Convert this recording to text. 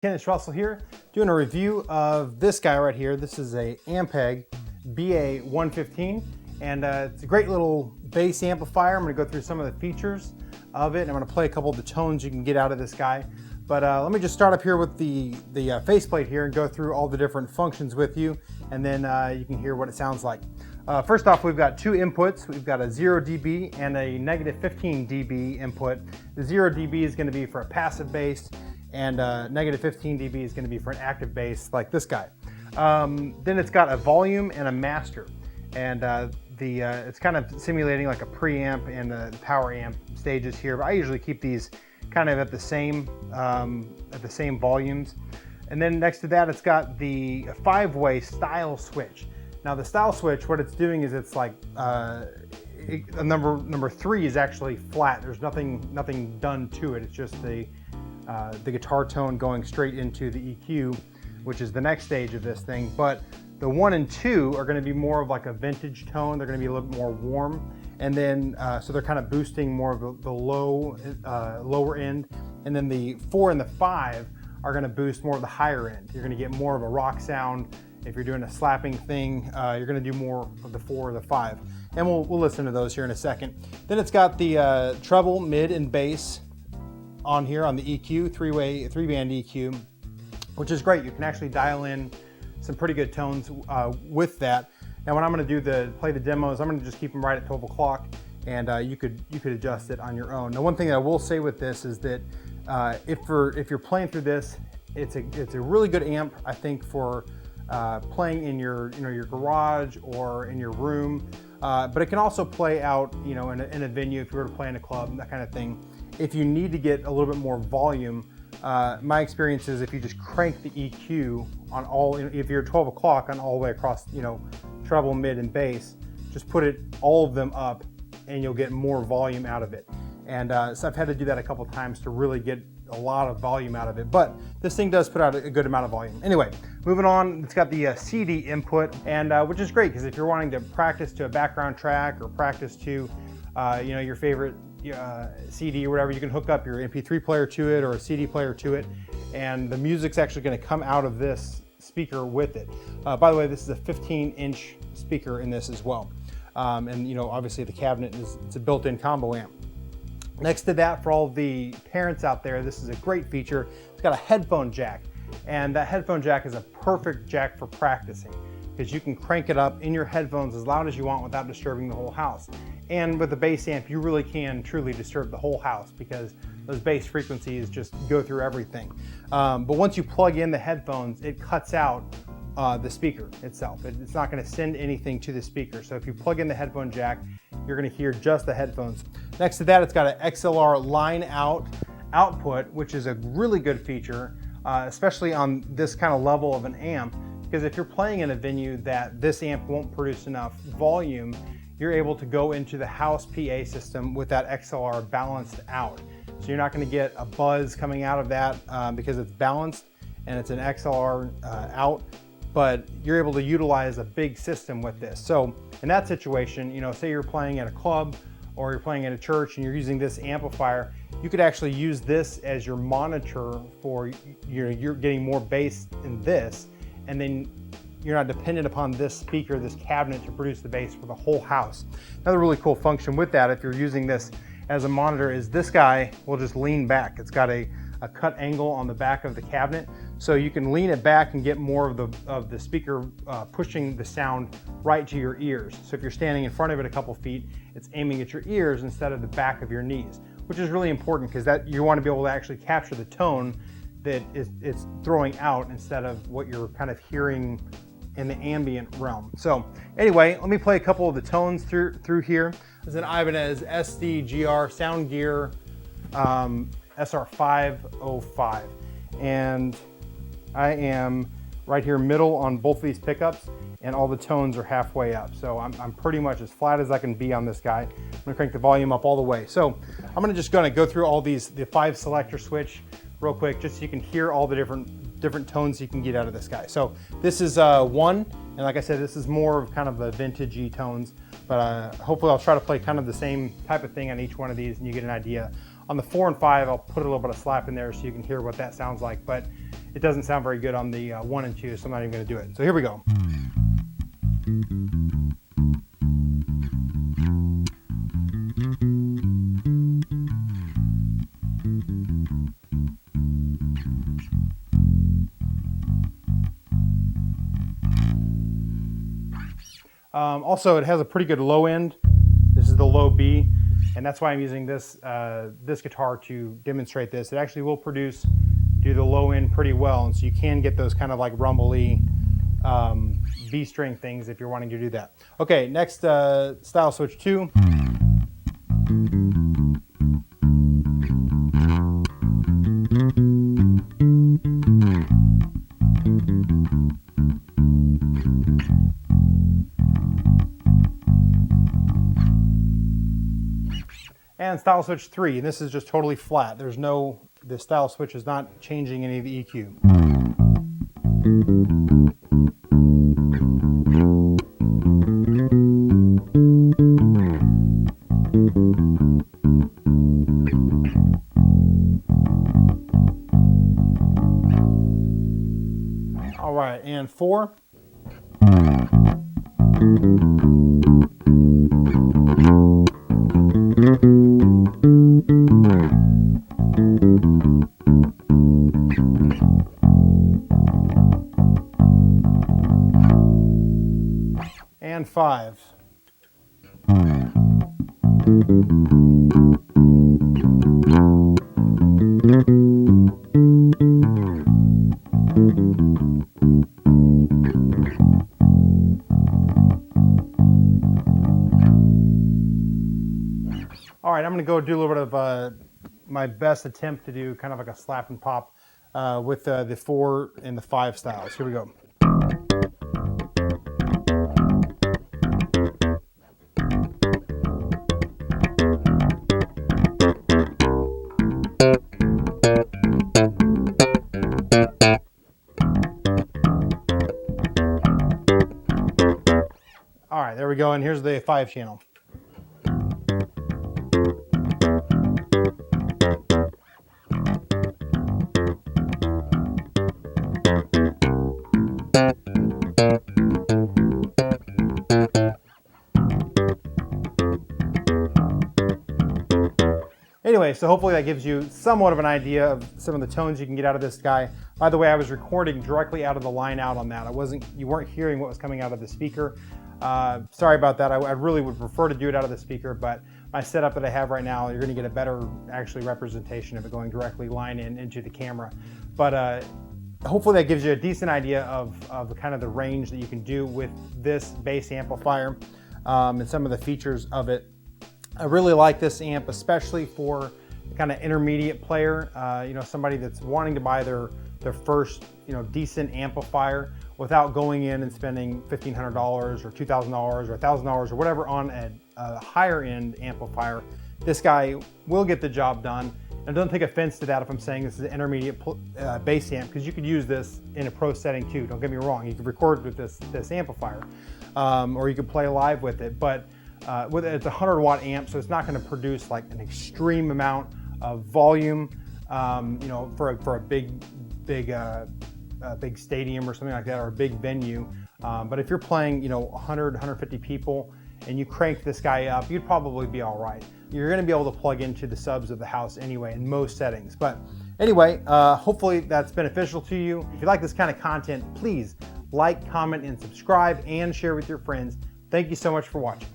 Kennis here, doing a review of this guy right here. This is a Ampeg BA-115, and it's a great little bass amplifier. I'm going to go through some of the features of it, and I'm going to play a couple of the tones you can get out of this guy. But let me just start up here with the faceplate here and go through all the different functions with you, and then you can hear what it sounds like. First off, we've got two inputs. We've got a 0 dB and a negative 15 dB input. The 0 dB is going to be for a passive bass, and negative 15 dB is going to be for an active bass like this guy. Then it's got a volume and a master, and it's kind of simulating like a preamp and the power amp stages here. But I usually keep these kind of at the same volumes. And then next to that, it's got the 5-way style switch. Now the style switch, what it's doing is it's like number 3 is actually flat. There's nothing done to it. It's just the guitar tone going straight into the EQ, which is the next stage of this thing. But the 1 and 2 are going to be more of like a vintage tone. They're going to be a little bit more warm, and then so they're kind of boosting more of the lower end. And then the 4 and the 5 are going to boost more of the higher end. You're going to get more of a rock sound. If you're doing a slapping thing, you're going to do more of the 4 or the 5. And we'll listen to those here in a second. Then it's got the treble, mid, and bass on here on the EQ, three-band EQ, which is great. You can actually dial in some pretty good tones with that. Now when I'm going to play the demos, I'm going to just keep them right at 12 o'clock, and you could adjust it on your own. Now one thing that I will say with this is that if you're playing through this, it's a really good amp, I think, for playing in your garage or in your room, but it can also play out in a venue if you were to play in a club, that kind of thing. If you need to get a little bit more volume, my experience is if you just crank the EQ on all, if you're 12 o'clock on all the way across, treble, mid, and bass, just put all of them up and you'll get more volume out of it. And so I've had to do that a couple times to really get a lot of volume out of it, but this thing does put out a good amount of volume. Anyway, moving on, it's got the CD input, and which is great because if you're wanting to practice to a background track or practice to your favorite CD or whatever, you can hook up your MP3 player to it or a CD player to it, and the music's actually going to come out of this speaker with it. By the way, this is a 15-inch speaker in this as well, and obviously the cabinet it's a built-in combo amp. Next to that, for all the parents out there, this is a great feature. It's got a headphone jack, and that headphone jack is a perfect jack for practicing because you can crank it up in your headphones as loud as you want without disturbing the whole house. And with the bass amp, you really can truly disturb the whole house because those bass frequencies just go through everything. But once you plug in the headphones, it cuts out the speaker itself. It's not going to send anything to the speaker. So if you plug in the headphone jack, you're going to hear just the headphones. Next to that, it's got an XLR line out output, which is a really good feature, especially on this kind of level of an amp, because if you're playing in a venue that this amp won't produce enough volume, you're able to go into the house PA system with that XLR balanced out. So you're not going to get a buzz coming out of that because it's balanced and it's an XLR out, but you're able to utilize a big system with this. So in that situation, say you're playing at a club or you're playing at a church and you're using this amplifier, you could actually use this as your monitor for you're getting more bass in this, and then you're not dependent upon this speaker, this cabinet, to produce the bass for the whole house. Another really cool function with that, if you're using this as a monitor, is this guy will just lean back. It's got a cut angle on the back of the cabinet, so you can lean it back and get more of the speaker pushing the sound right to your ears. So if you're standing in front of it a couple feet, it's aiming at your ears instead of the back of your knees, which is really important because that you want to be able to actually capture the tone that it's throwing out instead of what you're kind of hearing in the ambient realm. So anyway, let me play a couple of the tones through here. This is an Ibanez SD-GR Sound Gear SR505, and I am right here middle on both of these pickups, and all the tones are halfway up. So I'm pretty much as flat as I can be on this guy. I'm gonna crank the volume up all the way. So I'm just gonna go through all the 5 selector switch real quick, just so you can hear all the different tones you can get out of this guy. So this is 1, and like I said, this is more of kind of the vintagey tones, but hopefully I'll try to play kind of the same type of thing on each one of these and you get an idea. On the 4 and 5, I'll put a little bit of slap in there so you can hear what that sounds like. But it doesn't sound very good on the 1 and 2, so I'm not even going to do it. So here we go. Also, it has a pretty good low end. This is the low B, and that's why I'm using this this guitar to demonstrate this. It actually will do the low end pretty well, and so you can get those kind of like rumbly B string things if you're wanting to do that. Okay, next style switch 2. And style switch 3, and this is just totally flat. There's no, the style switch is not changing any of the EQ. All right, and 4. And 5. All right, I'm going to go do a little bit of my best attempt to do kind of like a slap and pop with the 4 and the 5 styles. Here we go. All right, there we go, and here's the 5 channel. Anyway, so hopefully that gives you somewhat of an idea of some of the tones you can get out of this guy. By the way, I was recording directly out of the line out on that. You weren't hearing what was coming out of the speaker. Sorry about that. I really would prefer to do it out of the speaker, but my setup that I have right now, you're going to get a better actually representation of it going directly line in into the camera. But hopefully that gives you a decent idea of kind of the range that you can do with this bass amplifier and some of the features of it. I really like this amp, especially for kind of intermediate player, you know, somebody that's wanting to buy their first, you know, decent amplifier without going in and spending $1,500 or $2,000 or $1,000 or whatever on a higher end amplifier. This guy will get the job done. And don't take offense to that if I'm saying this is an intermediate bass amp, because you could use this in a pro setting too. Don't get me wrong, you could record with this amplifier, or you could play live with it. But it's a 100-watt amp, so it's not going to produce like an extreme amount of volume, you know, for a big stadium or something like that, or a big venue. But if you're playing, you know, 100, 150 people, and you crank this guy up, you'd probably be all right. You're going to be able to plug into the subs of the house anyway in most settings. But anyway, hopefully that's beneficial to you. If you like this kind of content, please like, comment, and subscribe, and share with your friends. Thank you so much for watching.